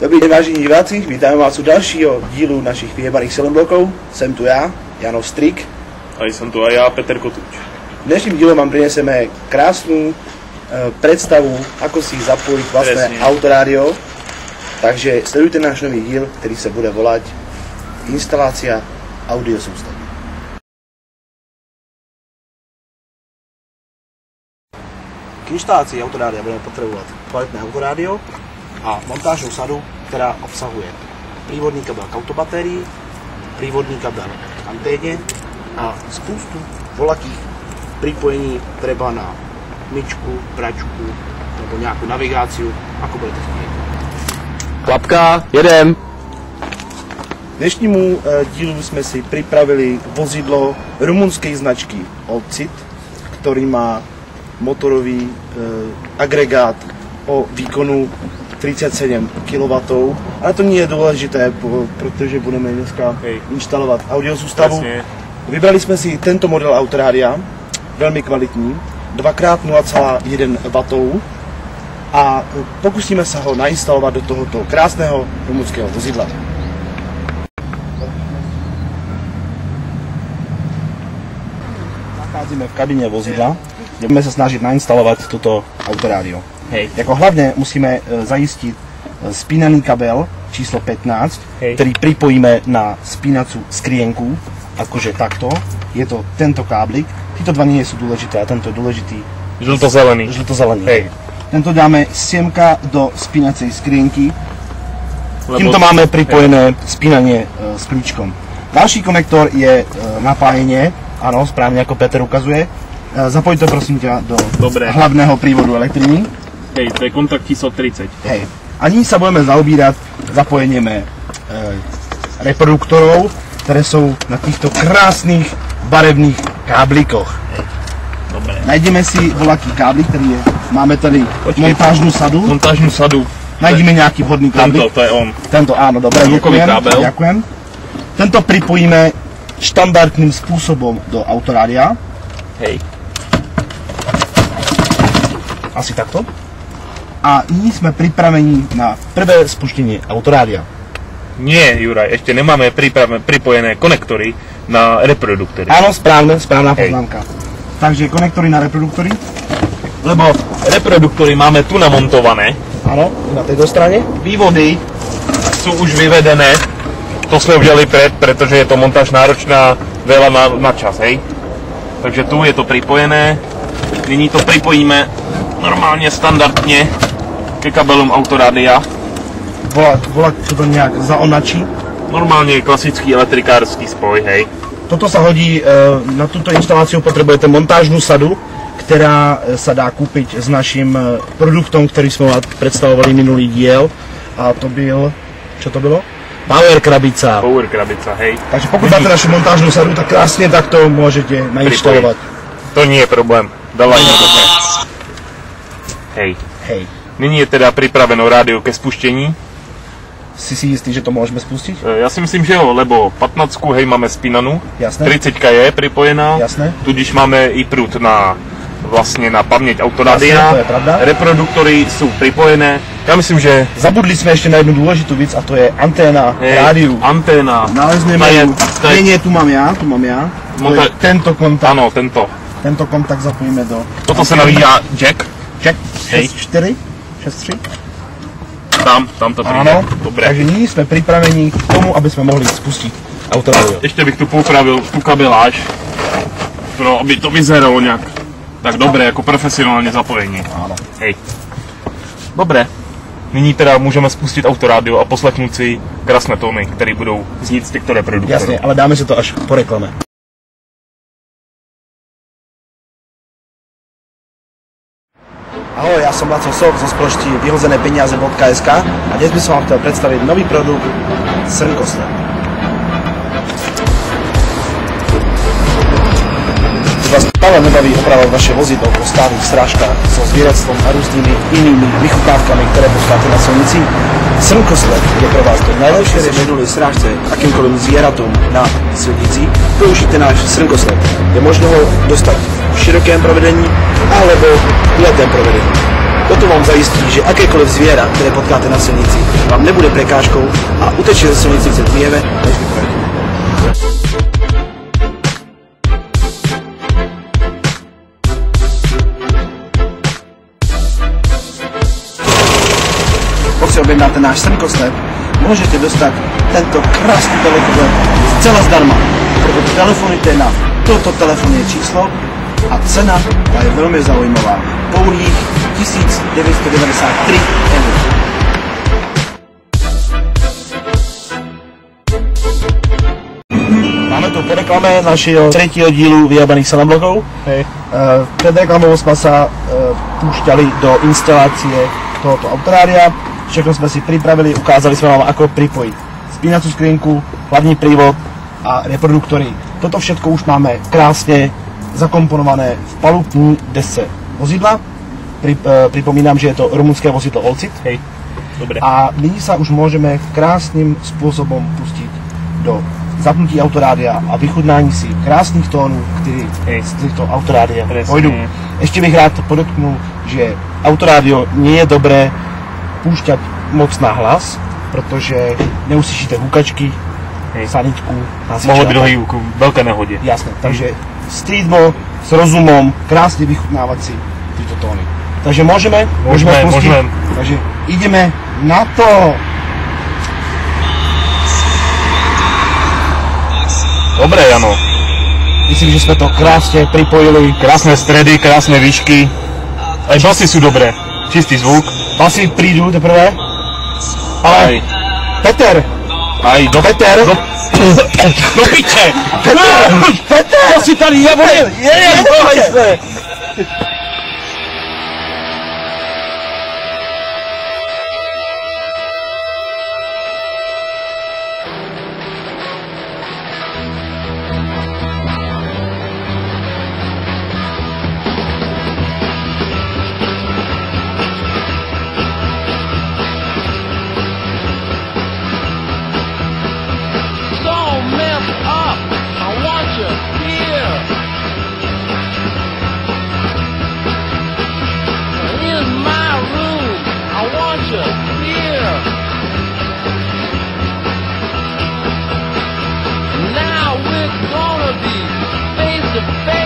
Dobrý den, vážení diváci, vítáme vás u dalšího dílu našich vyjebaných silomblokov. Jsem tu já, Jano Strik. A jsem tu a já, Peter Kotuč. V dnešním díle vám prineseme krásnu predstavu, ako si zapojiť vlastné autorádio. Takže sledujte náš nový díl, ktorý sa bude volať Instalácia audiosústavy. K inštalácii autorádia budeme potrebovať kvalitné autorádio a montážnu sadu, ktorá obsahuje prívodný kabel k autobatérii, prívodný kabel k anténe a spústu voľakých pripojení treba na myčku, pračku alebo nejakú navigáciu, ako budete chcieť. Klapka, jedem! Dnešnímu dílu sme si pripravili vozidlo rumunskej značky Olcit, ktorý má motorový agregát o výkonu 37 kW. Ale to nie je dôležité, pretože budeme dneska inštalovať audiosústavu. Vybrali sme si tento model autorádia, veľmi kvalitní, 2x0,1 W a pokúsime sa ho nainstalovať do tohoto krásneho rumunského vozidla. Nachádzame v kabíne vozidla, kde budeme sa snažiť nainstalovať toto autorádio. Jako hlavne musíme zaistiť spínaný kabel číslo 15, ktorý pripojíme na spínacú skrienku, akože takto. Je to tento káblik. Títo dva nie sú dôležité a tento je dôležitý. Žlto-zelený. Žlto-zelený. Tento dáme siemka do spínacej skrienky. Týmto máme pripojené spínanie s kľúčkom. Ďalší konektor je napájenie, áno, správne ako Peter ukazuje. Zapoj to prosím ťa do hlavného prívodu elektriny. Hej, to je kontakt číslo 30. Hej. A nyní sa budeme zaobírať zapojením reproduktorov, ktoré sú na týchto krásnych barevných káblikoch. Dobre. Nájdeme si voľaký káblik, ktorý je, máme tady montážnu sadu. Montážnu sadu. Nájdeme nejaký vhodný káblik. Tento, to je on. Tento, áno, dobre, ďakujem. Tento pripojíme štandardným spôsobom do autorádia. Hej. Asi takto. A nyní sme pripravení na prvé spuštenie autorádia. Nie, Juraj, ešte nemáme pripojené konektory na reproduktory. Áno, správna poznámka. Takže konektory na reproduktory. Lebo reproduktory máme tu namontované. Áno, na tejto strane. Vývody sú už vyvedené. To sme udělali pretože je to montáž náročná veľa na čas, hej. Takže tu je to pripojené. Nyní to pripojíme normálne, standardne ke kabelům autorádia. Volá čo to nejak zaonačí? Normálne klasický elektrikársky spoj, hej. Toto sa hodí, na túto inštaláciu potrebujete montážnu sadu, ktorá sa dá kúpiť s našim produktom, ktorý sme vám predstavovali minulý diel. A to byl, čo to bylo? Power krabica. Power krabica, hej. Takže pokud máte našu montážnu sadu, tak krásne takto môžete nainštalovať. To nie je problém. Dávaj na to. Hej. Nyní je teda pripraveno rádio ke spuštení. Si jistý, že to môžeme spustiť? Ja si myslím, že jo, lebo 15 hej máme spínanú. Jasné. 30 je pripojená. Jasné. Tudíž máme i prúd na vlastne na pamäť autorádia. Jasné, to je pravda. Reproduktory sú pripojené. Ja myslím, že zabudli sme ešte na jednu dôležitú vec a to je anténa rádiu. Anténa. Nalezneme ju. Nie, tu mám ja. Tento kontakt. Áno, tento. Tento kontakt zapojíme do... Toto sa navíja jack. Jack 6.4? 6.3? Tam to príde. Áno, dobre. Takže nyní sme pripravení k tomu, aby sme mohli spustiť autorádio. Ešte bych tu poupravil tú kabeláž, aby to vyzeralo nejak tak dobre, ako profesionálne zapojenie. Áno. Hej. Dobre. Nyní teda môžeme spustiť autorádio a poslechnúť si krásne tóny, ktoré budú znít z týchto reproduktorov. Jasne, ale dáme si to až po reklame. Ahoj, ja som Laco Sok zo spoločnosti vyhozenepeniaze.sk a dnes by som vám chcel predstaviť nový produkt Srnkosled. Vás stále nebaví opravovať vaše vozidlo po stálych strážkach so zvieratstvom a rôznymi inými vychutnávkami, ktoré potkáte na silnici? Srnkosled je pre vás to najlepšie riešenie strážce akýmkoľvek zvieratom na silnici. Použite náš Srnkosled. Je možno ho dostať v širokém provedení alebo v kulatom provedení. Toto vám zajistí, že akékoliv zviera, které potkáte na silnici, vám nebude prekážkou a uteče ze silnici před dříve, než vy projdete. Pokud si objednáte náš Srnkosled, můžete dostat tento krásný telefonát zcela zdarma. Proto telefonujte na toto telefonní číslo a cena ta je velmi zaujímavá. Pouhých 1993 eur. Máme tu po reklame našeho třetího dílu Vyjebaných samoblokov. Před reklamou jsme se púšťali do instalácie tohoto autorádia. Všechno jsme si připravili, ukázali jsme vám, ako pripojiť spínacú skrinku, hlavní prívod a reproduktory. Toto všetko už máme krásně zakomponované v palubní desce vozidla. Připomínám, že je to rumunské vozidlo Olcit. Hej, dobre. A nyní sa už môžeme krásnym spôsobom pustiť do zapnutí autorádia a vychutnání si krásných tónů, které z těchto autorádia pôjdu. Ještě bych rád podotknul, že autorádio nie je dobré púšťať moc na hlas, protože neuslyšíte hukačky, saničku, hasiča. Mohlo by dohýt k veľké nehodě. Jasné, takže střídmo, s rozumom, krásně vychutnávat si tyto tóny. Takže můžeme pustit. Takže ideme na to. Dobré, Jano. Myslím, že jsme to krásně připojili. Krásné stredy, krásné výšky. Aj basy jsou dobré. Čistý zvuk. Basy prídu teprve. Ale Aj. Peter! Aj, do Peter! Do piče! Peter! To si tady javolil! Nehaj se! Face to face.